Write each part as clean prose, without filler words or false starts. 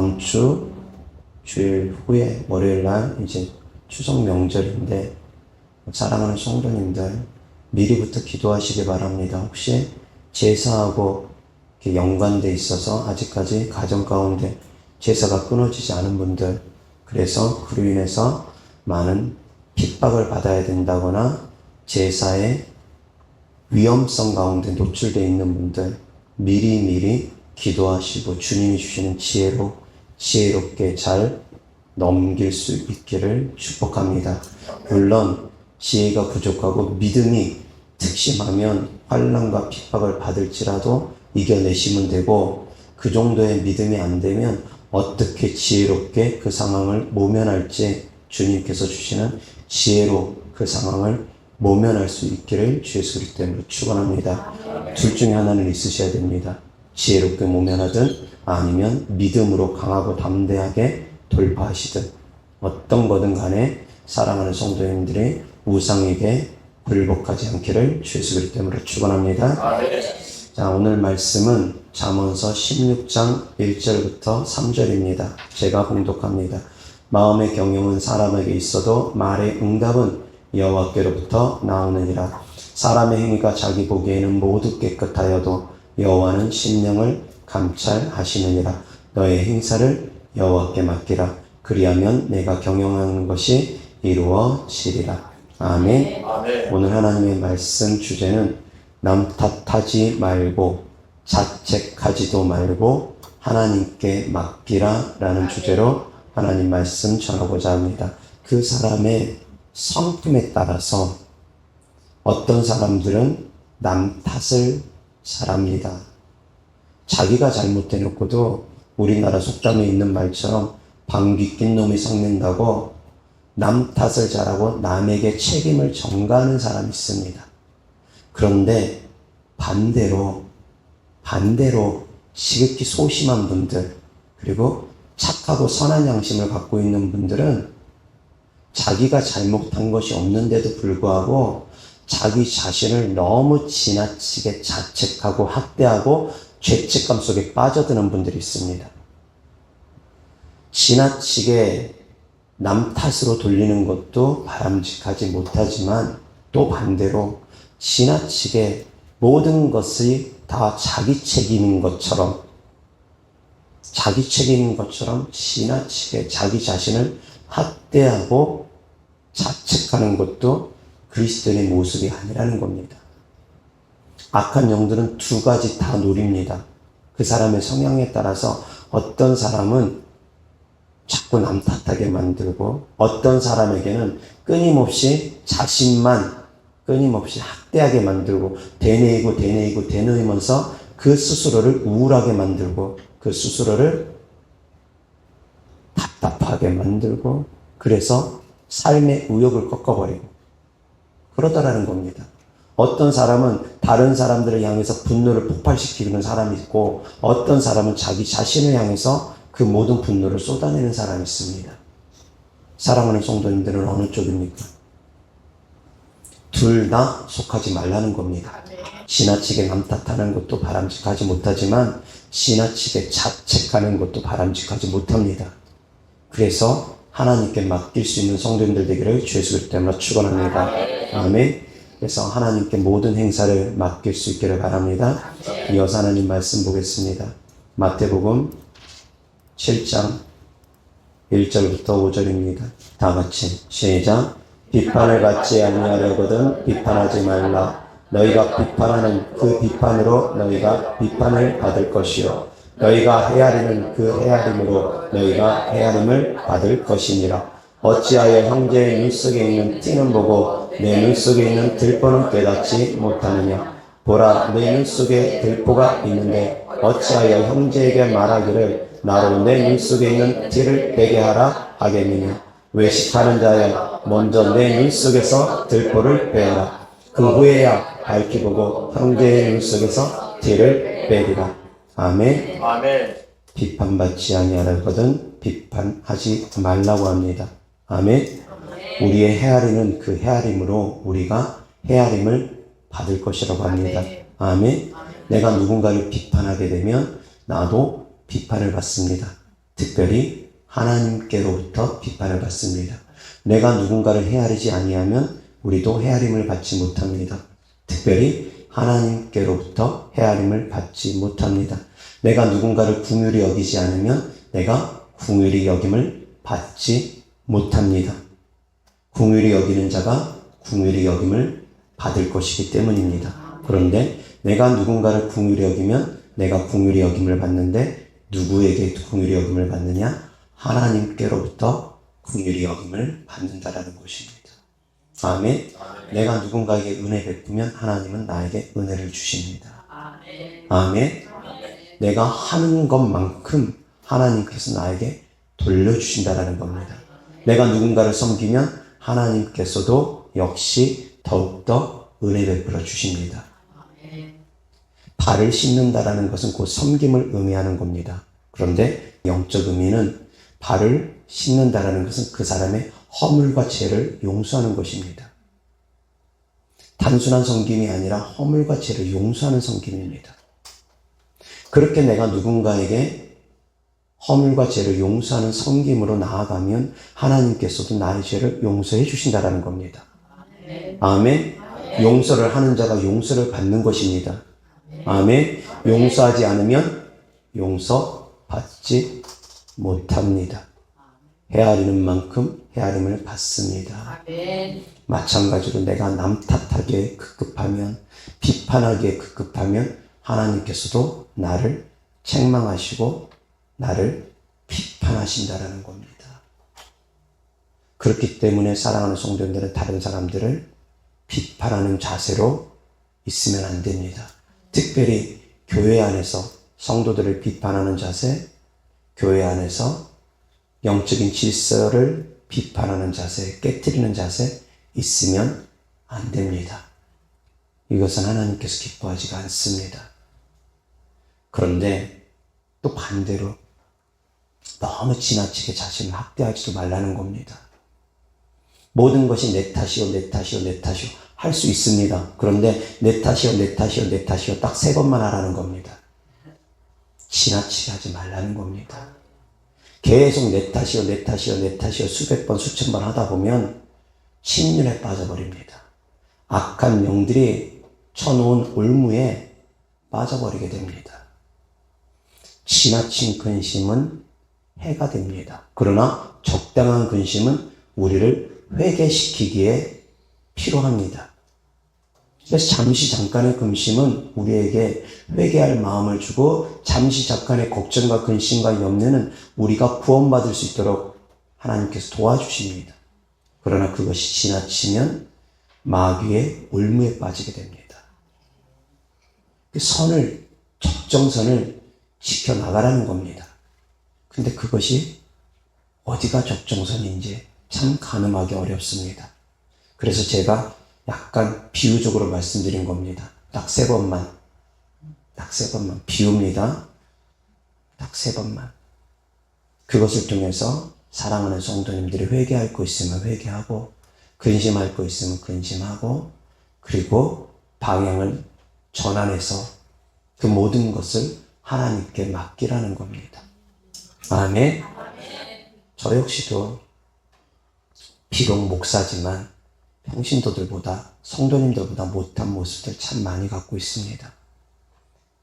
다음 주 주일 후에 월요일 날 이제 추석 명절인데 사랑하는 성도님들 미리부터 기도하시기 바랍니다. 혹시 제사하고 연관돼 있어서 아직까지 가정 가운데 제사가 끊어지지 않은 분들, 그래서 그로 인해서 많은 핍박을 받아야 된다거나 제사의 위험성 가운데 노출되어 있는 분들 미리 기도하시고 주님이 주시는 지혜로 지혜롭게 잘 넘길 수 있기를 축복합니다. 물론 지혜가 부족하고 믿음이 특심하면 환난과 핍박을 받을지라도 이겨내시면 되고, 그 정도의 믿음이 안 되면 어떻게 지혜롭게 그 상황을 모면할지 주님께서 주시는 지혜로 그 상황을 모면할 수 있기를 주 예수 그리스도 이름으로 축원합니다. 둘 중에 하나는 있으셔야 됩니다. 지혜롭게 모면하든 아니면 믿음으로 강하고 담대하게 돌파하시든, 어떤 거든 간에 사랑하는 성도님들이 우상에게 굴복하지 않기를 주 예수 그리스도 이름으로 축원합니다. 자, 오늘 말씀은 잠언서 16장 1절부터 3절입니다. 제가 봉독합니다. 마음의 경영은 사람에게 있어도 말의 응답은 여호와께로부터 나오느니라. 사람의 행위가 자기 보기에는 모두 깨끗하여도 여호와는 심령을 감찰하시느니라. 너의 행사를 여호와께 맡기라. 그리하면 내가 경영하는 것이 이루어지리라. 아멘. 오늘 하나님의 말씀 주제는 남 탓하지 말고 자책하지도 말고 하나님께 맡기라 라는 주제로 하나님 말씀 전하고자 합니다. 그 사람의 성품에 따라서 어떤 사람들은 남 탓을 잘합니다. 자기가 잘못해놓고도 우리나라 속담에 있는 말처럼 방귀 낀 놈이 성낸다고 남 탓을 잘하고 남에게 책임을 전가하는 사람이 있습니다. 그런데 반대로 지극히 소심한 분들, 그리고 착하고 선한 양심을 갖고 있는 분들은 자기가 잘못한 것이 없는데도 불구하고 자기 자신을 너무 지나치게 자책하고 학대하고 죄책감 속에 빠져드는 분들이 있습니다. 지나치게 남 탓으로 돌리는 것도 바람직하지 못하지만, 또 반대로 지나치게 모든 것이 다 자기 책임인 것처럼 지나치게 자기 자신을 학대하고 자책하는 것도 그리스도인의 모습이 아니라는 겁니다. 악한 영들은 두 가지 다 노립니다. 그 사람의 성향에 따라서 어떤 사람은 자꾸 남 탓하게 만들고, 어떤 사람에게는 끊임없이 자신만 학대하게 만들고 되뇌이면서 그 스스로를 우울하게 만들고, 그 스스로를 답답하게 만들고, 그래서 삶의 의욕을 꺾어버리고 그러더라는 겁니다. 어떤 사람은 다른 사람들을 향해서 분노를 폭발시키는 사람이 있고, 어떤 사람은 자기 자신을 향해서 그 모든 분노를 쏟아내는 사람이 있습니다. 사랑하는 성도님들은 어느 쪽입니까? 둘 다 속하지 말라는 겁니다. 지나치게 남 탓하는 것도 바람직하지 못하지만 지나치게 자책하는 것도 바람직하지 못합니다. 그래서 하나님께 맡길 수 있는 성도님들 되기를 주 예수 그리스도 이름으로 축원합니다. 아멘. 그래서 하나님께 모든 행사를 맡길 수 있기를 바랍니다. 이어서 하나님 말씀 보겠습니다. 마태복음 7장 1절부터 5절입니다. 다 같이 시작. 비판을 받지 아니하려거든 비판하지 말라. 너희가 비판하는 그 비판으로 너희가 비판을 받을 것이요, 너희가 헤아리는 그 헤아림으로 너희가 헤아림을 받을 것이니라. 어찌하여 형제의 눈 속에 있는 띠는 보고 내 눈 속에 있는 들보는 깨닫지 못하느냐. 보라, 내 눈 속에 들보가 있는데 어찌하여 형제에게 말하기를 나로 내 눈 속에 있는 띠를 빼게 하라 하겠느냐. 외식하는 자여, 먼저 내 눈 속에서 들보를 빼라. 그 후에야 밝히 보고 형제의 눈 속에서 띠를 빼리라. 아멘. 비판받지 아니하려거든 비판하지 말라고 합니다. 아멘. 우리의 헤아리는 그 헤아림으로 우리가 헤아림을 받을 것이라고 합니다. 아멘. 내가 누군가를 비판하게 되면 나도 비판을 받습니다. 특별히 하나님께로부터 비판을 받습니다. 내가 누군가를 헤아리지 아니하면 우리도 헤아림을 받지 못합니다. 특별히 하나님께로부터 헤아림을 받지 못합니다. 내가 누군가를 긍휼히 여기지 않으면 내가 긍휼히 여김을 받지 못합니다. 긍휼히 여기는 자가 긍휼히 여김을 받을 것이기 때문입니다. 그런데 내가 누군가를 긍휼히 여기면 내가 긍휼히 여김을 받는데 누구에게 긍휼히 여김을 받느냐? 하나님께로부터 긍휼히 여김을 받는다라는 것입니다. 아멘. 내가 누군가에게 은혜 베푸면 하나님은 나에게 은혜를 주십니다. 아멘. 내가 하는 것만큼 하나님께서 나에게 돌려주신다라는 겁니다. 내가 누군가를 섬기면 하나님께서도 역시 더욱더 은혜 베풀어 주십니다. 발을 씻는다라는 것은 곧 섬김을 의미하는 겁니다. 그런데 영적 의미는 발을 씻는다라는 것은 그 사람의 허물과 죄를 용서하는 것입니다. 단순한 섬김이 아니라 허물과 죄를 용서하는 섬김입니다. 그렇게 내가 누군가에게 허물과 죄를 용서하는 섬김으로 나아가면 하나님께서도 나의 죄를 용서해 주신다라는 겁니다. 아멘. 용서를 하는 자가 용서를 받는 것입니다. 아멘. 용서하지 않으면 용서받지 못합니다. 헤아리는 만큼 헤아림을 받습니다. 마찬가지로 내가 남 탓하기에 급급하면, 비판하기에 급급하면 하나님께서도 나를 책망하시고 나를 비판하신다라는 겁니다. 그렇기 때문에 사랑하는 성도님들은 다른 사람들을 비판하는 자세로 있으면 안 됩니다. 특별히 교회 안에서 성도들을 비판하는 자세, 교회 안에서 영적인 질서를 비판하는 자세, 깨트리는 자세 있으면 안 됩니다. 이것은 하나님께서 기뻐하지가 않습니다. 그런데 또 반대로 너무 지나치게 자신을 학대하지도 말라는 겁니다. 모든 것이 내 탓이요, 내 탓이요, 내 탓이요 할 수 있습니다. 그런데 내 탓이요, 내 탓이요, 내 탓이요 딱 3번만 하라는 겁니다. 지나치게 하지 말라는 겁니다. 계속 내 탓이요, 내 탓이요, 내 탓이요 수백 번, 수천 번 하다 보면 침륜에 빠져버립니다. 악한 영들이 쳐놓은 올무에 빠져버리게 됩니다. 지나친 근심은 해가 됩니다. 그러나 적당한 근심은 우리를 회개시키기에 필요합니다. 그래서 잠시 잠깐의 근심은 우리에게 회개할 마음을 주고 잠시 잠깐의 걱정과 근심과 염려는 우리가 구원받을 수 있도록 하나님께서 도와주십니다. 그러나 그것이 지나치면 마귀의 올무에 빠지게 됩니다. 그 선을, 적정선을 지켜나가라는 겁니다. 근데 그것이 어디가 적정선인지 참 가늠하기 어렵습니다. 그래서 제가 약간 비유적으로 말씀드린 겁니다. 딱 3번만 비웁니다. 딱 3번만. 그것을 통해서 사랑하는 성도님들이 회개할 거 있으면 회개하고, 근심할 거 있으면 근심하고, 그리고 방향을 전환해서 그 모든 것을 하나님께 맡기라는 겁니다. 아멘. 저 역시도 비록 목사지만 평신도들보다, 성도님들보다 못한 모습들 참 많이 갖고 있습니다.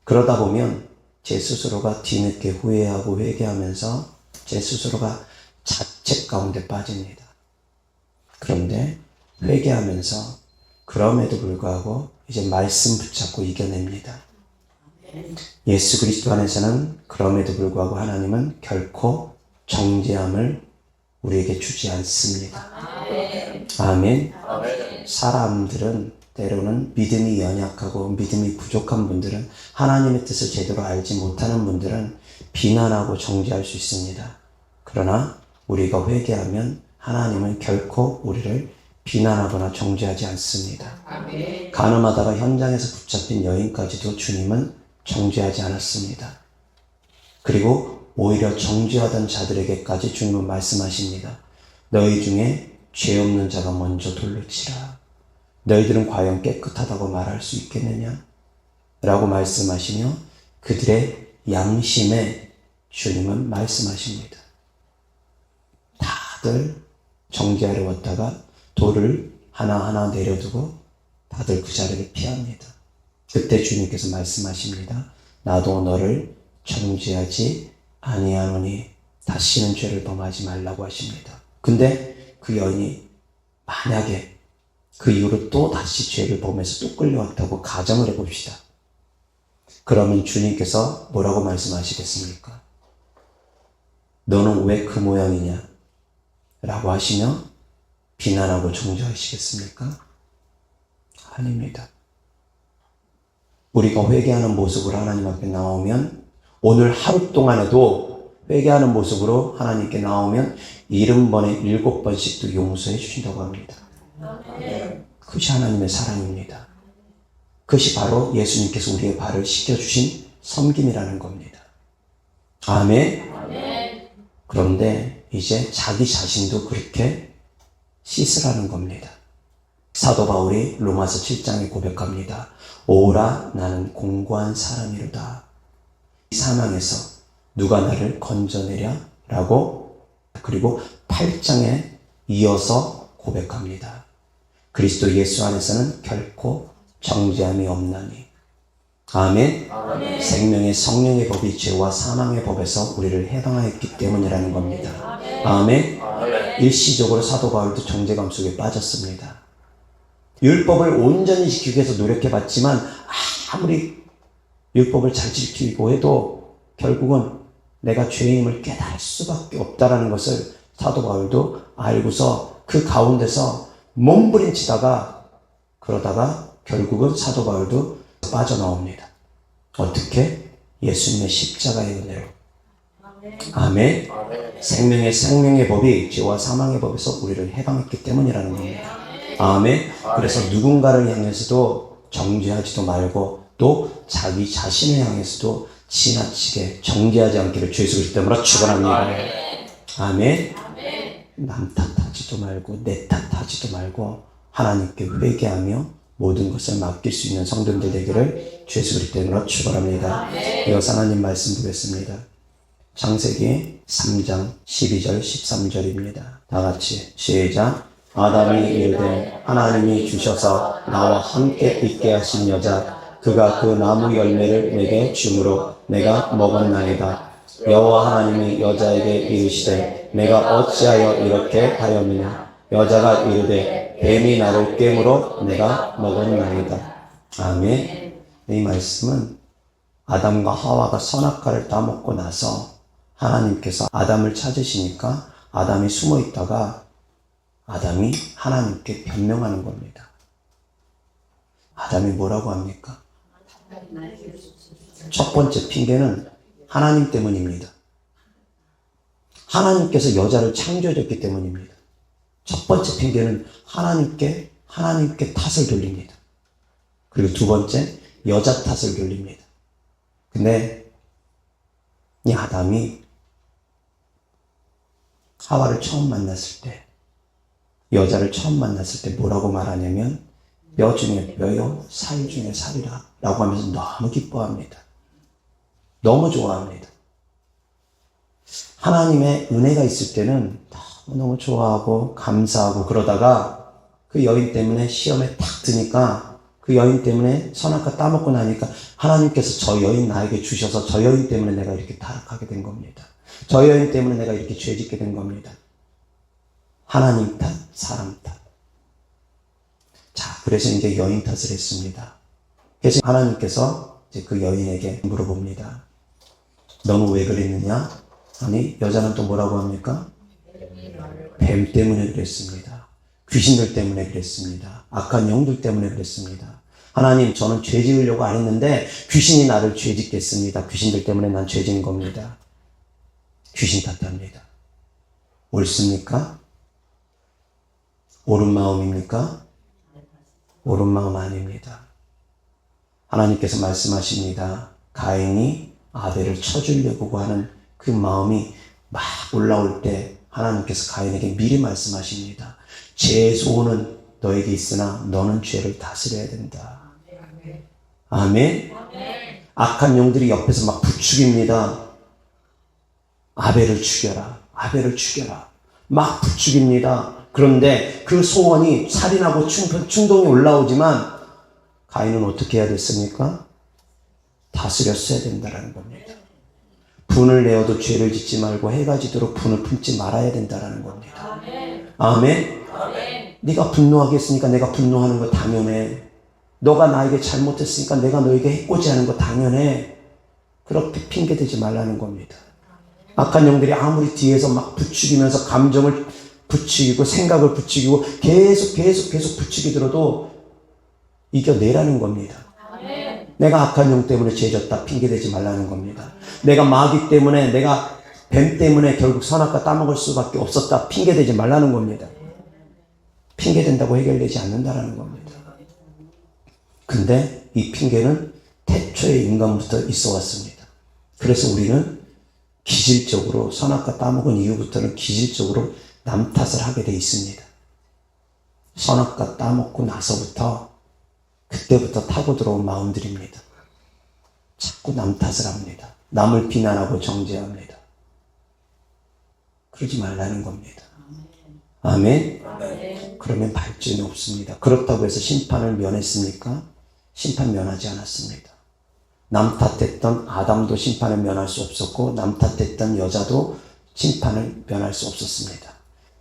그러다 보면 제 스스로가 뒤늦게 후회하고 회개하면서 제 스스로가 자책 가운데 빠집니다. 그런데 회개하면서 그럼에도 불구하고 이제 말씀 붙잡고 이겨냅니다. 예수 그리스도 안에서는 그럼에도 불구하고 하나님은 결코 정죄함을 우리에게 주지 않습니다. 아멘. 사람들은 때로는 믿음이 연약하고 믿음이 부족한 분들은, 하나님의 뜻을 제대로 알지 못하는 분들은 비난하고 정죄할 수 있습니다. 그러나 우리가 회개하면 하나님은 결코 우리를 비난하거나 정죄하지 않습니다. 간음하다가 현장에서 붙잡힌 여인까지도 주님은 정죄하지 않았습니다. 그리고 오히려 정죄하던 자들에게까지 주님은 말씀하십니다. 너희 중에 죄 없는 자가 먼저 돌로 치라. 너희들은 과연 깨끗하다고 말할 수 있겠느냐? 라고 말씀하시며 그들의 양심에 주님은 말씀하십니다. 다들 정죄하러 왔다가 돌을 하나하나 내려두고 다들 그 자리를 피합니다. 그때 주님께서 말씀하십니다. 나도 너를 정죄하지 아니하노니 다시는 죄를 범하지 말라고 하십니다. 근데 그 여인이 만약에 그 이후로 또 다시 죄를 범해서 또 끌려왔다고 가정을 해봅시다. 그러면 주님께서 뭐라고 말씀하시겠습니까? 너는 왜 그 모양이냐? 라고 하시며 비난하고 정죄하시겠습니까? 아닙니다. 우리가 회개하는 모습으로 하나님 앞에 나오면 오늘 하루 동안에도 회개하는 모습으로 하나님께 나오면 70번에 7번씩도 용서해 주신다고 합니다. 그것이 하나님의 사랑입니다. 그것이 바로 예수님께서 우리의 발을 씻겨주신 섬김이라는 겁니다. 아멘. 그런데 이제 자기 자신도 그렇게 씻으라는 겁니다. 사도 바울이 로마서 7장에 고백합니다. 오라 나는 공고한 사람이로다. 이 사망에서 누가 나를 건져내랴? 라고 그리고 8장에 이어서 고백합니다. 그리스도 예수 안에서는 결코 정죄함이 없나니. 아멘. 생명의 성령의 법이 죄와 사망의 법에서 우리를 해방하였기 때문이라는 겁니다. 아멘. 일시적으로 사도 바울도 정죄감 속에 빠졌습니다. 율법을 온전히 지키기 위해서 노력해봤지만 아무리 율법을 잘 지키고 해도 결국은 내가 죄인임을 깨달을 수밖에 없다는 것을 사도 바울도 알고서 그 가운데서 몸부림치다가 그러다가 결국은 사도 바울도 빠져나옵니다. 어떻게? 예수님의 십자가의 은혜로. 아멘. 생명의 법이 죄와 사망의 법에서 우리를 해방했기 때문이라는 겁니다. 아멘. 그래서 누군가를 향해서도 정죄하지도 말고 또 자기 자신을 향해서도 지나치게 정죄하지 않기를 주 예수 그리스도 이름으로 축원합니다. 아멘. 남 탓하지도 말고 내 탓하지도 말고 하나님께 회개하며 모든 것을 맡길 수 있는 성도들 되기를 주 예수 그리스도 이름으로 축원합니다. 이어서 하나님 말씀 보겠습니다. 창세기 3장 12절 13절입니다. 다 같이 시작. 아담이 이르되 하나님이 주셔서 나와 함께 있게 하신 여자 그가 그 나무 열매를 내게 주므로 내가 먹었나이다. 여호와 하나님이 여자에게 이르시되 내가 어찌하여 이렇게 하였느냐. 여자가 이르되 뱀이 나를 꿰므로 내가 먹었나이다. 아멘. 이 말씀은 아담과 하와가 선악과를 따먹고 나서 하나님께서 아담을 찾으시니까 아담이 숨어 있다가 아담이 하나님께 변명하는 겁니다. 아담이 뭐라고 합니까? 첫 번째 핑계는 하나님 때문입니다. 하나님께서 여자를 창조해줬기 때문입니다. 첫 번째 핑계는 하나님께 탓을 돌립니다. 그리고 두 번째, 여자 탓을 돌립니다. 근데 이 아담이 하와를 처음 만났을 때, 여자를 처음 만났을 때 뭐라고 말하냐면 뼈 중에 뼈요, 살 중에 살이라 라고 하면서 너무 기뻐합니다. 너무 좋아합니다. 하나님의 은혜가 있을 때는 너무 좋아하고 감사하고 그러다가 그 여인 때문에 시험에 탁 드니까 그 여인 때문에 선악과 따먹고 나니까 하나님께서 저 여인 나에게 주셔서 저 여인 때문에 내가 이렇게 타락하게 된 겁니다. 저 여인 때문에 내가 이렇게 죄짓게 된 겁니다. 하나님 탓, 사람 탓. 자, 그래서 이제 여인 탓을 했습니다. 그래서 하나님께서 이제 그 여인에게 물어봅니다. 너는 왜 그랬느냐? 아니, 여자는 또 뭐라고 합니까? 뱀 때문에 그랬습니다. 귀신들 때문에 그랬습니다. 악한 영들 때문에 그랬습니다. 하나님, 저는 죄 지으려고 안 했는데 귀신이 나를 죄 짓게 했습니다. 귀신들 때문에 난 죄 지은 겁니다. 귀신 탓합니다. 옳습니까? 옳은 마음입니까? 옳은 마음 아닙니다. 하나님께서 말씀하십니다. 가인이 아벨을 쳐주려고 하는 그 마음이 막 올라올 때 하나님께서 가인에게 미리 말씀하십니다. 죄의 소원은 너에게 있으나 너는 죄를 다스려야 된다. 아멘. 악한 영들이 옆에서 막 부추깁니다. 아벨을 죽여라. 아벨을 죽여라. 막 부추깁니다. 그런데 그 소원이 살인하고 충동이 올라오지만 가인은 어떻게 해야 됐습니까? 다스렸어야 된다는 겁니다. 분을 내어도 죄를 짓지 말고 해가 지도록 분을 품지 말아야 된다는 겁니다. 아멘. 네가 분노하겠으니까 내가 분노하는 거 당연해. 너가 나에게 잘못했으니까 내가 너에게 해코지하는 거 당연해. 그렇게 핑계대지 말라는 겁니다. 악한 영들이 아무리 뒤에서 막 부추기면서 감정을 부추기고 생각을 부추기고 계속 부추기더라도 이겨내라는 겁니다. 내가 악한 영 때문에 죄졌다 핑계대지 말라는 겁니다. 내가 마귀 때문에, 내가 뱀 때문에 결국 선악과 따먹을 수밖에 없었다 핑계대지 말라는 겁니다. 핑계댄다고 해결되지 않는다라는 겁니다. 근데 이 핑계는 태초의 인간부터 있어 왔습니다. 그래서 우리는 기질적으로 선악과 따먹은 이후부터는 기질적으로 남 탓을 하게 돼 있습니다. 선악과 따먹고 나서부터 그때부터 타고 들어온 마음들입니다. 자꾸 남 탓을 합니다. 남을 비난하고 정죄합니다. 그러지 말라는 겁니다. 아멘? 그러면 발전이 없습니다. 그렇다고 해서 심판을 면했습니까? 심판 면하지 않았습니다. 남 탓했던 아담도 심판을 면할 수 없었고 남 탓했던 여자도 심판을 면할 수 없었습니다.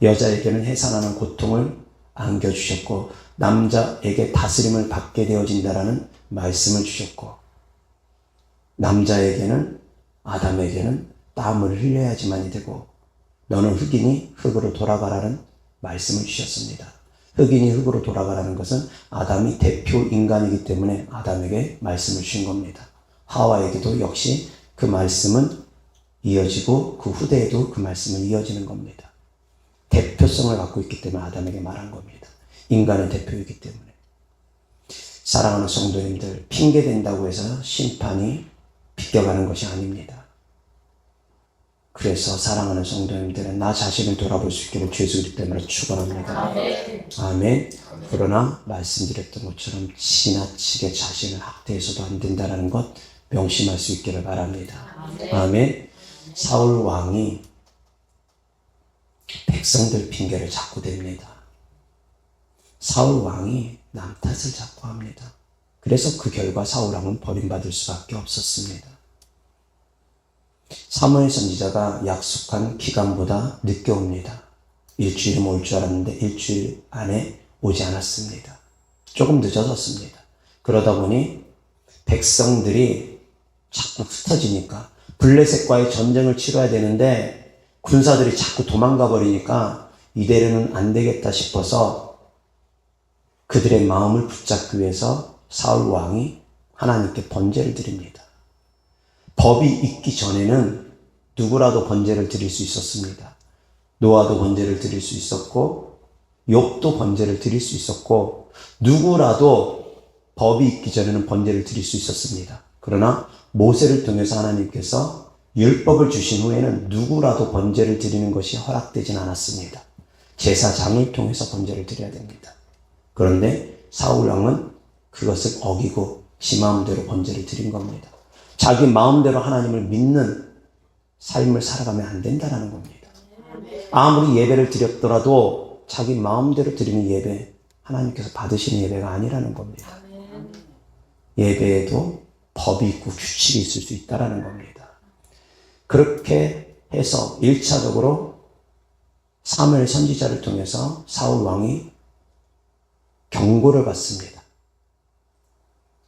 여자에게는 해산하는 고통을 안겨주셨고 남자에게 다스림을 받게 되어진다라는 말씀을 주셨고 남자에게는 아담에게는 땀을 흘려야지만이 되고 너는 흑이니 흑으로 돌아가라는 말씀을 주셨습니다. 흑인이 흑으로 돌아가라는 것은 아담이 대표 인간이기 때문에 아담에게 말씀을 주신 겁니다. 하와에게도 역시 그 말씀은 이어지고 그 후대에도 그 말씀은 이어지는 겁니다. 대표성을 갖고 있기 때문에 아담에게 말한 겁니다. 인간의 대표이기 때문에. 사랑하는 성도님들, 핑계댄다고 해서 심판이 비껴가는 것이 아닙니다. 그래서 사랑하는 성도님들은 나 자신을 돌아볼 수 있기를 주 예수 그리스도 때문에 축원합니다. 아멘. 그러나 말씀드렸던 것처럼 지나치게 자신을 학대해서도 안 된다는 것 명심할 수 있기를 바랍니다. 아멘. 사울 왕이 백성들 핑계를 자꾸 댑니다. 사울 왕이 남 탓을 자꾸 합니다. 그래서 그 결과 사울 왕은 버림받을 수밖에 없었습니다. 사무엘 선지자가 약속한 기간보다 늦게 옵니다. 일주일이면 올 줄 알았는데 일주일 안에 오지 않았습니다. 조금 늦어졌습니다. 그러다 보니 백성들이 자꾸 흩어지니까 블레셋과의 전쟁을 치러야 되는데 군사들이 자꾸 도망가 버리니까 이대로는 안 되겠다 싶어서 그들의 마음을 붙잡기 위해서 사울 왕이 하나님께 번제를 드립니다. 법이 있기 전에는 누구라도 번제를 드릴 수 있었습니다. 노아도 번제를 드릴 수 있었고 욥도 번제를 드릴 수 있었고 누구라도 법이 있기 전에는 번제를 드릴 수 있었습니다. 그러나 모세를 통해서 하나님께서 율법을 주신 후에는 누구라도 번제를 드리는 것이 허락되진 않았습니다. 제사장을 통해서 번제를 드려야 됩니다. 그런데 사울 왕은 그것을 어기고 지 마음대로 번제를 드린 겁니다. 자기 마음대로 하나님을 믿는 삶을 살아가면 안 된다는 겁니다. 아무리 예배를 드렸더라도 자기 마음대로 드리는 예배, 하나님께서 받으시는 예배가 아니라는 겁니다. 예배에도 법이 있고 규칙이 있을 수 있다는 겁니다. 그렇게 해서 1차적으로 사무엘 선지자를 통해서 사울 왕이 경고를 받습니다.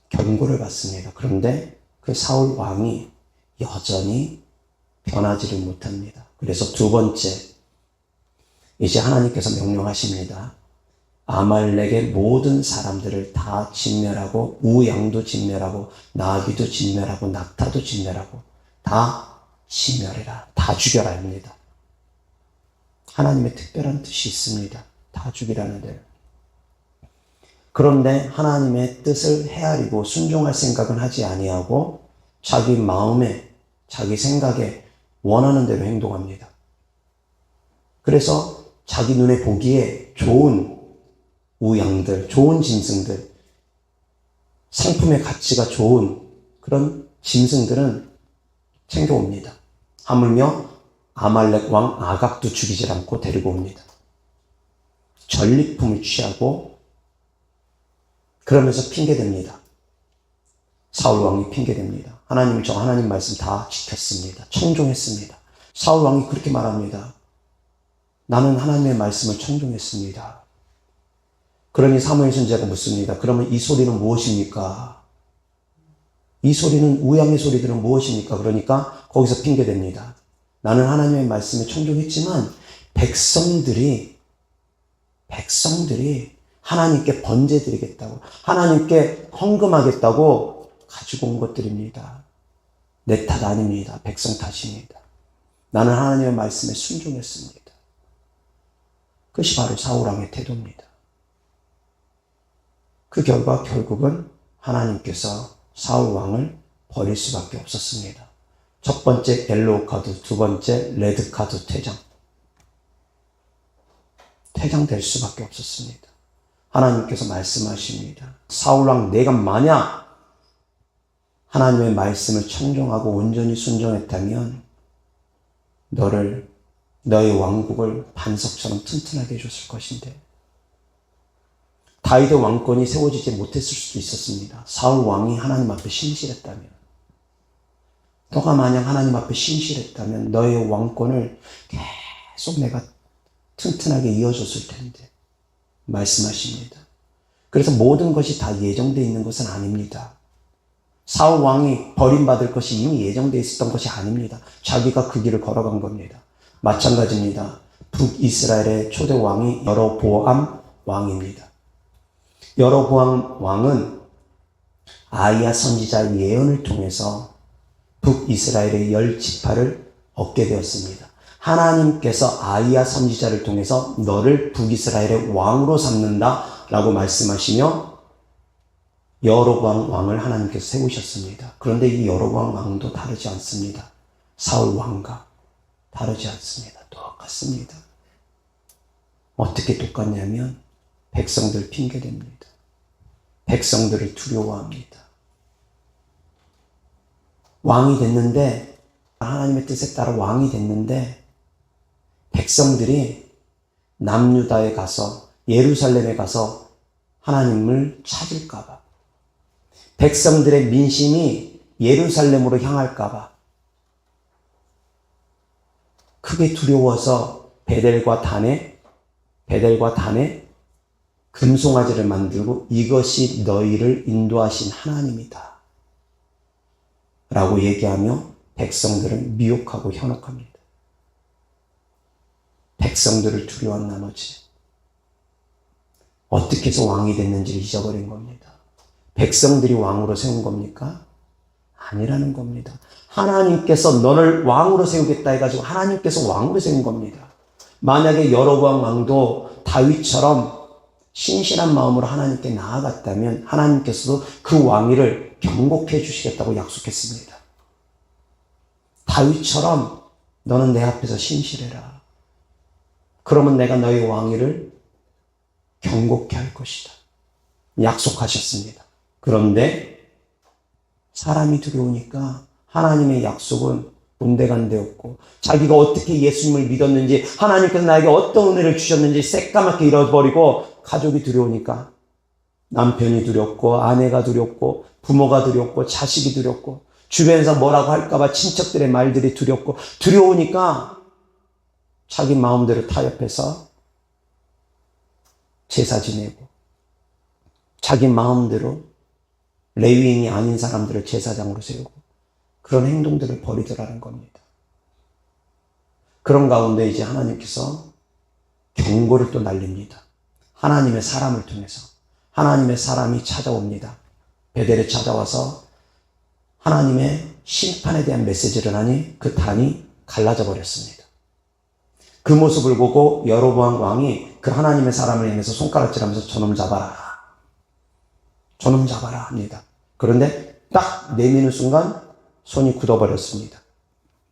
경고를 받습니다. 그런데 그 사울 왕이 여전히 변하지를 못합니다. 그래서 두 번째, 이제 하나님께서 명령하십니다. 아말렉의 모든 사람들을 다 진멸하고 우양도 진멸하고 나귀도 진멸하고 낙타도 진멸하고 다 진멸해라. 다 죽여라 합니다. 하나님의 특별한 뜻이 있습니다. 다 죽이라는 대로. 그런데 하나님의 뜻을 헤아리고 순종할 생각은 하지 아니하고 자기 마음에, 자기 생각에 원하는 대로 행동합니다. 그래서 자기 눈에 보기에 좋은 우양들, 좋은 짐승들, 상품의 가치가 좋은 그런 짐승들은 챙겨옵니다. 하물며 아말렉 왕 아각도 죽이질 않고 데리고 옵니다. 전리품을 취하고 그러면서 핑계댑니다. 사울 왕이 핑계댑니다. 하나님, 저 하나님 말씀 다 지켰습니다. 청종했습니다. 사울 왕이 그렇게 말합니다. 나는 하나님의 말씀을 청종했습니다. 그러니 사무엘 선지자가 묻습니다. 그러면 이 소리는 무엇입니까? 이 소리는, 우양의 소리들은 무엇입니까? 그러니까 거기서 핑계댑니다. 나는 하나님의 말씀을 청종했지만 백성들이 하나님께 번제드리겠다고, 하나님께 헌금하겠다고 가지고 온 것들입니다. 내 탓 아닙니다. 백성 탓입니다. 나는 하나님의 말씀에 순종했습니다. 그것이 바로 사울왕의 태도입니다. 그 결과 결국은 하나님께서 사울왕을 버릴 수밖에 없었습니다. 첫 번째 옐로우 카드, 두 번째 레드 카드 퇴장될 수밖에 없었습니다. 하나님께서 말씀하십니다. 사울왕, 내가 만약 하나님의 말씀을 청종하고 온전히 순종했다면 너의 왕국을 반석처럼 튼튼하게 해줬을 것인데, 다윗의 왕권이 세워지지 못했을 수도 있었습니다. 사울 왕이 하나님 앞에 신실했다면, 너가 만약 하나님 앞에 신실했다면 너의 왕권을 계속 내가 튼튼하게 이어줬을 텐데 말씀하십니다. 그래서 모든 것이 다 예정되어 있는 것은 아닙니다. 사울 왕이 버림받을 것이 이미 예정되어 있었던 것이 아닙니다. 자기가 그 길을 걸어간 겁니다. 마찬가지입니다. 북이스라엘의 초대 왕이 여로보암 왕입니다. 여로보암 왕은 아이야 선지자의 예언을 통해서 북이스라엘의 10지파를 얻게 되었습니다. 하나님께서 아이야 선지자를 통해서 너를 북이스라엘의 왕으로 삼는다 라고 말씀하시며 여로보암 왕을 하나님께서 세우셨습니다. 그런데 이 여로보암 왕도 다르지 않습니다. 사울 왕과 다르지 않습니다. 똑같습니다. 어떻게 똑같냐면 백성들 핑계댑니다. 백성들을 두려워합니다. 왕이 됐는데, 하나님의 뜻에 따라 왕이 됐는데 백성들이 남유다에 가서, 예루살렘에 가서 하나님을 찾을까 봐, 백성들의 민심이 예루살렘으로 향할까 봐 크게 두려워서 베델과 단에 금송아지를 만들고 이것이 너희를 인도하신 하나님이다 라고 얘기하며 백성들을 미혹하고 현혹합니다. 백성들을 두려워한 나머지 어떻게 해서 왕이 됐는지를 잊어버린 겁니다. 백성들이 왕으로 세운 겁니까? 아니라는 겁니다. 하나님께서 너를 왕으로 세우겠다 해가지고 하나님께서 왕으로 세운 겁니다. 만약에 여로보암 왕도 다윗처럼 신실한 마음으로 하나님께 나아갔다면 하나님께서도 그 왕위를 경고해 주시겠다고 약속했습니다. 다윗처럼 너는 내 앞에서 신실해라. 그러면 내가 너의 왕위를 경고케 할 것이다. 약속하셨습니다. 그런데 사람이 두려우니까 하나님의 약속은 온데간데없고, 자기가 어떻게 예수님을 믿었는지, 하나님께서 나에게 어떤 은혜를 주셨는지 새까맣게 잃어버리고, 가족이 두려우니까 남편이 두렵고, 아내가 두렵고, 부모가 두렵고, 자식이 두렵고, 주변에서 뭐라고 할까봐 친척들의 말들이 두렵고, 두려우니까 자기 마음대로 타협해서 제사 지내고, 자기 마음대로 레위인이 아닌 사람들을 제사장으로 세우고, 그런 행동들을 벌이더라는 겁니다. 그런 가운데 이제 하나님께서 경고를 또 날립니다. 하나님의 사람을 통해서 하나님의 사람이 찾아옵니다. 베델에 찾아와서 하나님의 심판에 대한 메시지를 하니 그 단이 갈라져 버렸습니다. 그 모습을 보고 여로보암 왕이 그 하나님의 사람을 향해서 손가락질하면서 저놈 잡아라 합니다. 그런데 딱 내미는 순간 손이 굳어버렸습니다.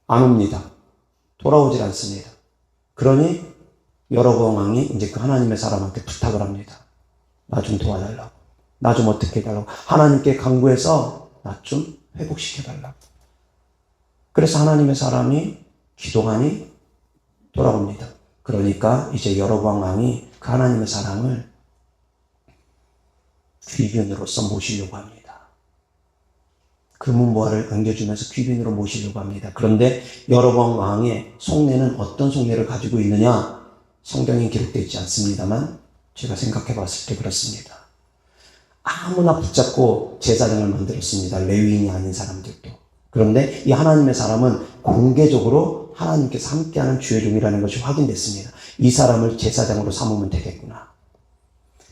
안 옵니다. 돌아오질 않습니다. 그러니 여로보암 왕이 이제 그 하나님의 사람한테 부탁을 합니다. 나 좀 도와달라고. 나 좀 어떻게 해달라고. 하나님께 간구해서 나 좀 회복시켜달라고. 그래서 하나님의 사람이 기도하니 돌아옵니다. 그러니까 이제 여로보암 왕이 그 하나님의 사람을 귀빈으로서 모시려고 합니다. 금은보화를 안겨주면서 귀빈으로 모시려고 합니다. 그런데 여로보암 왕의 속내는 어떤 속내를 가지고 있느냐? 성경에 기록되어 있지 않습니다만 제가 생각해 봤을 때 그렇습니다. 아무나 붙잡고 제사장을 만들었습니다. 레위인이 아닌 사람들도. 그런데 이 하나님의 사람은 공개적으로 하나님께서 함께하는 주의 종이라는 것이 확인됐습니다. 이 사람을 제사장으로 삼으면 되겠구나.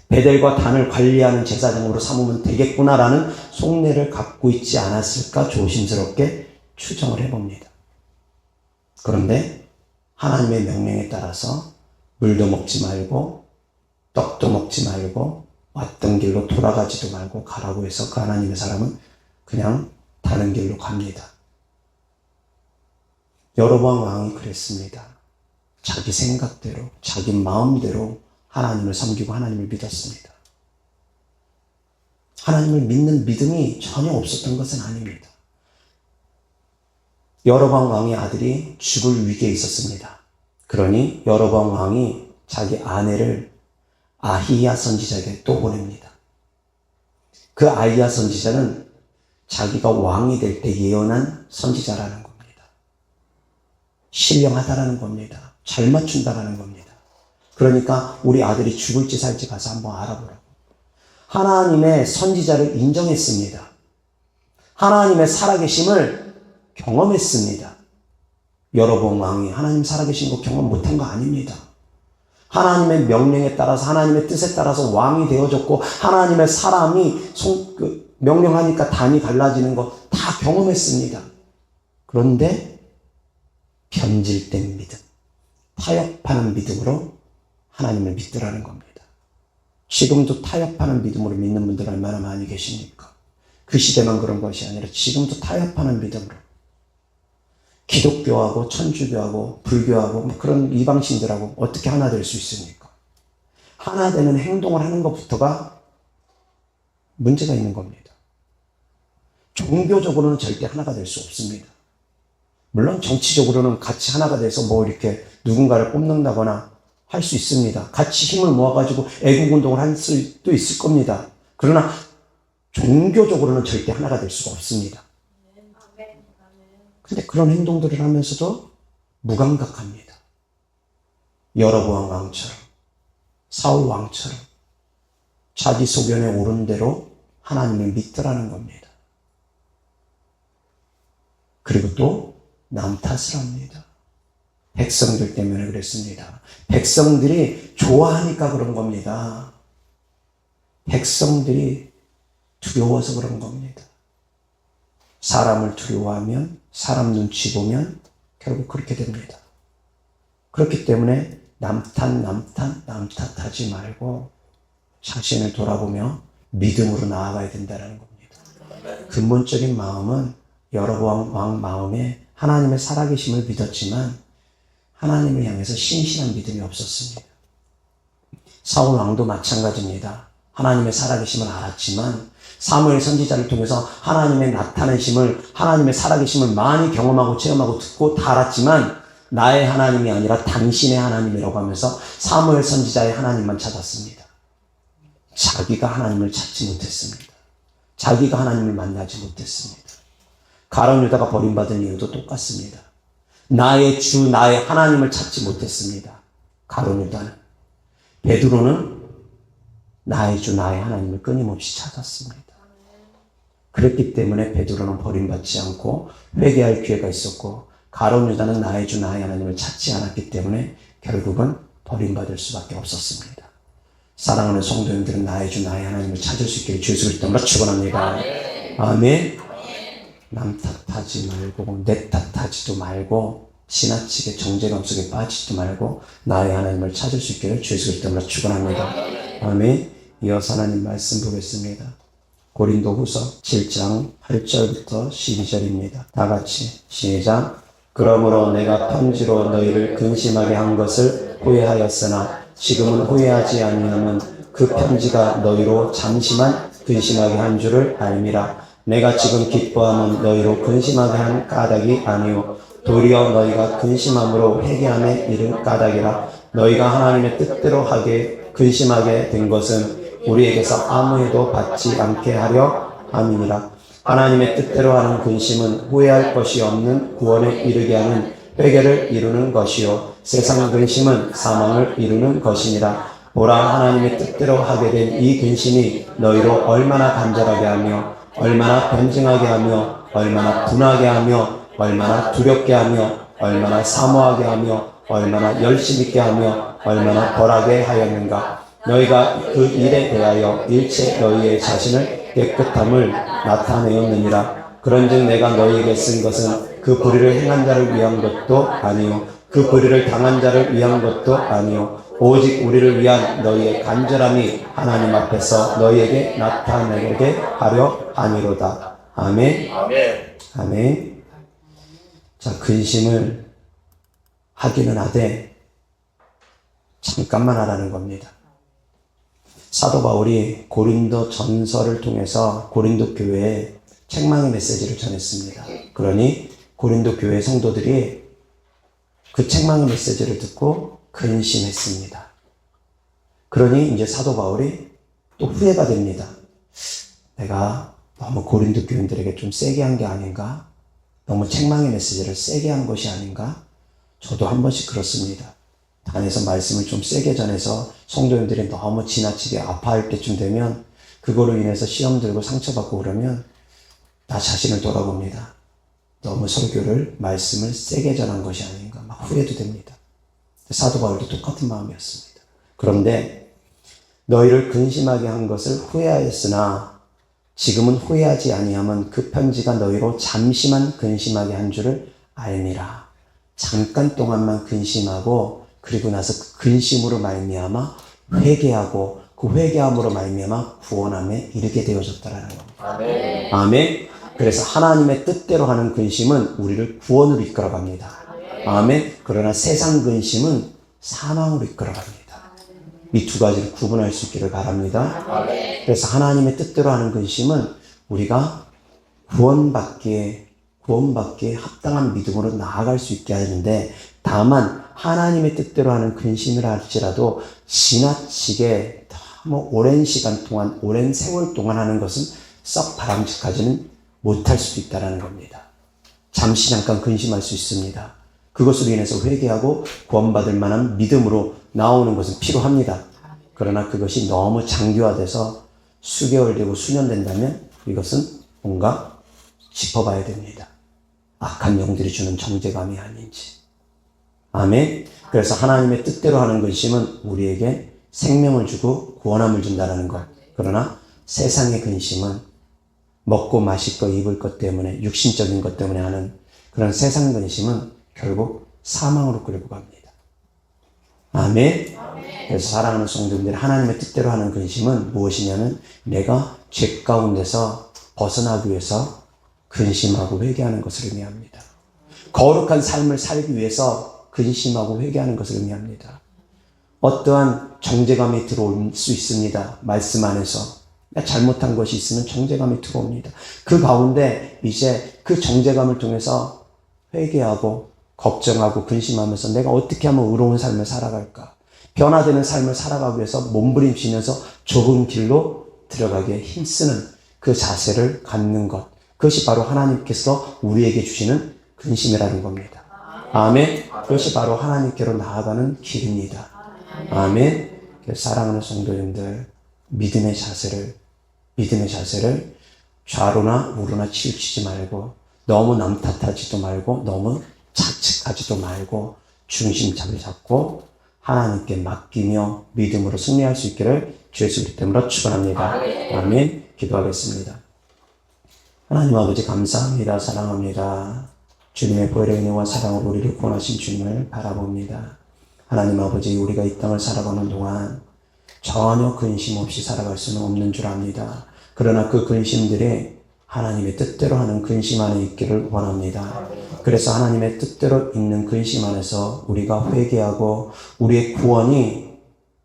베델과 단을 관리하는 제사장으로 삼으면 되겠구나라는 속내를 갖고 있지 않았을까 조심스럽게 추정을 해봅니다. 그런데 하나님의 명령에 따라서 물도 먹지 말고 떡도 먹지 말고 왔던 길로 돌아가지도 말고 가라고 해서 그 하나님의 사람은 그냥 다른 길로 갑니다. 여로보암 왕이 그랬습니다. 자기 생각대로, 자기 마음대로 하나님을 섬기고 하나님을 믿었습니다. 하나님을 믿는 믿음이 전혀 없었던 것은 아닙니다. 여로보암 왕의 아들이 죽을 위기에 있었습니다. 그러니 여로보암 왕이 자기 아내를 아히야 선지자에게 또 보냅니다. 그 아히야 선지자는 자기가 왕이 될 때 예언한 선지자라는 겁니다. 신령하다라는 겁니다. 잘 맞춘다라는 겁니다. 그러니까 우리 아들이 죽을지 살지 가서 한번 알아보라고. 하나님의 선지자를 인정했습니다. 하나님의 살아계심을 경험했습니다. 여로보암 왕이 하나님 살아계신 거 경험 못한 거 아닙니다. 하나님의 명령에 따라서 하나님의 뜻에 따라서 왕이 되어졌고 하나님의 사람이 명령하니까 단이 갈라지는 거 다 경험했습니다. 그런데 변질된 믿음, 타협하는 믿음으로 하나님을 믿더라는 겁니다. 지금도 타협하는 믿음으로 믿는 분들 얼마나 많이 계십니까? 그 시대만 그런 것이 아니라 지금도 타협하는 믿음으로 기독교하고 천주교하고 불교하고 그런 이방신들하고 어떻게 하나 될 수 있습니까? 하나 되는 행동을 하는 것부터가 문제가 있는 겁니다. 종교적으로는 절대 하나가 될 수 없습니다. 물론 정치적으로는 같이 하나가 돼서 뭐 이렇게 누군가를 뽑는다거나 할 수 있습니다. 같이 힘을 모아가지고 애국운동을 할 수도 있을 겁니다. 그러나 종교적으로는 절대 하나가 될 수가 없습니다. 근데 그런 행동들을 하면서도 무감각합니다. 여로보암 왕처럼, 사울 왕처럼 자기 소견에 오른 대로 하나님을 믿더라는 겁니다. 그리고 또 남 탓을 합니다. 백성들 때문에 그랬습니다. 백성들이 좋아하니까 그런 겁니다. 백성들이 두려워서 그런 겁니다. 사람을 두려워하면 사람 눈치 보면 결국 그렇게 됩니다. 그렇기 때문에 남 탓하지 말고 자신을 돌아보며 믿음으로 나아가야 된다는 겁니다. 근본적인 마음은 여로보암 왕 마음에 하나님의 살아계심을 믿었지만 하나님을 향해서 신실한 믿음이 없었습니다. 사울 왕도 마찬가지입니다. 하나님의 살아계심을 알았지만 사무엘 선지자를 통해서 하나님의 나타내심을, 하나님의 살아계심을 많이 경험하고 체험하고 듣고 다 알았지만 나의 하나님이 아니라 당신의 하나님이라고 하면서 사무엘 선지자의 하나님만 찾았습니다. 자기가 하나님을 찾지 못했습니다. 자기가 하나님을 만나지 못했습니다. 가룟 유다가 버림받은 이유도 똑같습니다. 나의 주, 나의 하나님을 찾지 못했습니다. 가룟 유다는. 베드로는 나의 주, 나의 하나님을 끊임없이 찾았습니다. 그랬기 때문에 베드로는 버림받지 않고 회개할 기회가 있었고 가룟 유다는 나의 주, 나의 하나님을 찾지 않았기 때문에 결국은 버림받을 수밖에 없었습니다. 사랑하는 성도님들은 나의 주, 나의 하나님을 찾을 수 있기를 주 예수 그리스도로 축원합니다. 아멘. 남 탓하지 말고 내 탓하지도 말고 지나치게 정죄감 속에 빠지지도 말고 나의 하나님을 찾을 수 있기를 주 예수 그리스도로 축원합니다. 아멘. 이어서 하나님 말씀 보겠습니다. 고린도후서 7장 8절부터 12절입니다. 다 같이 시작. 그러므로 내가 편지로 너희를 근심하게 한 것을 후회하였으나 지금은 후회하지 아니함은 그 편지가 너희로 잠시만 근심하게 한 줄을 알미라. 내가 지금 기뻐함은 너희로 근심하게 한 까닭이 아니오 도리어 너희가 근심함으로 회개함에 이른 까닭이라. 너희가 하나님의 뜻대로 하게 근심하게 된 것은 우리에게서 아무 해도 받지 않게 하려 함이니라. 하나님의 뜻대로 하는 근심은 후회할 것이 없는 구원에 이르게 하는 회개를 이루는 것이요 세상 근심은 사망을 이루는 것이니라. 보라, 하나님의 뜻대로 하게 된 이 근심이 너희로 얼마나 간절하게 하며 얼마나 변증하게 하며 얼마나 분하게 하며 얼마나 두렵게 하며 얼마나 사모하게 하며 얼마나 열심 있게 하며 얼마나 벌하게 하였는가. 너희가 그 일에 대하여 일체 너희의 자신을 깨끗함을 나타내었느니라. 그런즉 내가 너희에게 쓴 것은 그 불의를 행한 자를 위한 것도 아니요 그 불의를 당한 자를 위한 것도 아니요 오직 우리를 위한 너희의 간절함이 하나님 앞에서 너희에게 나타내게 하려 함이로다. 아멘. 아멘. 자, 근심을 하기는 하되 잠깐만 하라는 겁니다. 사도 바울이 고린도 전서를 통해서 고린도 교회에 책망의 메시지를 전했습니다. 그러니 고린도 교회 성도들이 그 책망의 메시지를 듣고 근심했습니다. 그러니 이제 사도 바울이 또 후회가 됩니다. 내가 너무 고린도 교인들에게 좀 세게 한 게 아닌가? 너무 책망의 메시지를 세게 한 것이 아닌가? 저도 한 번씩 그렇습니다. 단에서 말씀을 좀 세게 전해서 성도님들이 너무 지나치게 아파할 때쯤 되면 그거로 인해서 시험 들고 상처받고 그러면 나 자신을 돌아봅니다. 너무 설교를 말씀을 세게 전한 것이 아닌가 막 후회도 됩니다. 사도 바울도 똑같은 마음이었습니다. 그런데 너희를 근심하게 한 것을 후회하였으나 지금은 후회하지 아니하면 그 편지가 너희로 잠시만 근심하게 한 줄을 알미라. 잠깐 동안만 근심하고 그리고 나서 그 근심으로 말미암아 회개하고 그 회개함으로 말미암아 구원함에 이르게 되어졌다라는 겁니다. 아멘. 아멘. 그래서 하나님의 뜻대로 하는 근심은 우리를 구원으로 이끌어갑니다. 아멘. 그러나 세상 근심은 사망으로 이끌어갑니다. 이 두 가지를 구분할 수 있기를 바랍니다. 아멘. 그래서 하나님의 뜻대로 하는 근심은 우리가 구원받기에 합당한 믿음으로 나아갈 수 있게 하는데, 다만 하나님의 뜻대로 하는 근심이라 할지라도 지나치게 너무 오랜 시간 동안, 오랜 세월 동안 하는 것은 썩 바람직하지는 못할 수도 있다는 겁니다. 잠시 잠깐 근심할 수 있습니다. 그것으로 인해서 회개하고 구원받을 만한 믿음으로 나오는 것은 필요합니다. 그러나 그것이 너무 장기화돼서 수개월 되고 수년 된다면 이것은 뭔가 짚어봐야 됩니다. 악한 영들이 주는 정죄감이 아닌지. 아멘. 그래서 하나님의 뜻대로 하는 근심은 우리에게 생명을 주고 구원함을 준다는 것. 그러나 세상의 근심은 먹고 마실 것, 입을 것 때문에, 육신적인 것 때문에 하는 그런 세상 근심은 결국 사망으로 끌고 갑니다. 아멘. 그래서 사랑하는 성도님들, 하나님의 뜻대로 하는 근심은 무엇이냐면 내가 죄 가운데서 벗어나기 위해서 근심하고 회개하는 것을 의미합니다. 거룩한 삶을 살기 위해서 근심하고 회개하는 것을 의미합니다. 어떠한 정죄감이 들어올 수 있습니다. 말씀 안에서. 잘못한 것이 있으면 정죄감이 들어옵니다. 그 가운데 이제 그 정죄감을 통해서 회개하고 걱정하고 근심하면서 내가 어떻게 하면 의로운 삶을 살아갈까? 변화되는 삶을 살아가기 위해서 몸부림치면서 좁은 길로 들어가기에 힘쓰는 그 자세를 갖는 것. 그것이 바로 하나님께서 우리에게 주시는 근심이라는 겁니다. 아멘. 그것이 바로 하나님께로 나아가는 길입니다. 아멘. 사랑하는 성도님들, 믿음의 자세를 좌로나 우로나 치우치지 말고 너무 남 탓하지도 말고 너무 자책하지도 말고 중심 잡고 하나님께 맡기며 믿음으로 승리할 수 있기를 주 예수 그리스도 이름으로 축원합니다. 아멘. 기도하겠습니다. 하나님 아버지 감사합니다. 사랑합니다. 주님의 보혈의 은혜와 사랑으로 우리를 구원하신 주님을 바라봅니다. 하나님 아버지, 우리가 이 땅을 살아가는 동안 전혀 근심 없이 살아갈 수는 없는 줄 압니다. 그러나 그 근심들이 하나님의 뜻대로 하는 근심 안에 있기를 원합니다. 그래서 하나님의 뜻대로 있는 근심 안에서 우리가 회개하고 우리의 구원이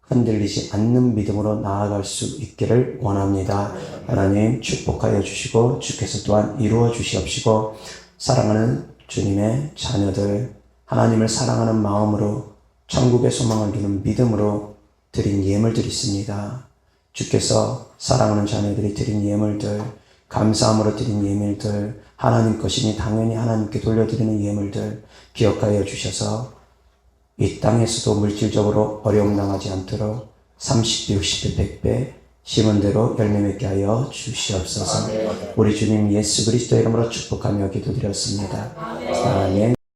흔들리지 않는 믿음으로 나아갈 수 있기를 원합니다. 하나님 축복하여 주시고 주께서 또한 이루어 주시옵시고 사랑하는 주님의 자녀들, 하나님을 사랑하는 마음으로 천국의 소망을 두는 믿음으로 드린 예물들이 있습니다. 주께서 사랑하는 자녀들이 드린 예물들, 감사함으로 드린 예물들, 하나님 것이니 당연히 하나님께 돌려드리는 예물들 기억하여 주셔서 이 땅에서도 물질적으로 어려움 당하지 않도록 30배, 60배, 100배 심은 대로 열매 맺게 하여 주시옵소서. 우리 주님 예수 그리스도의 이름으로 축복하며 기도드렸습니다. 아멘.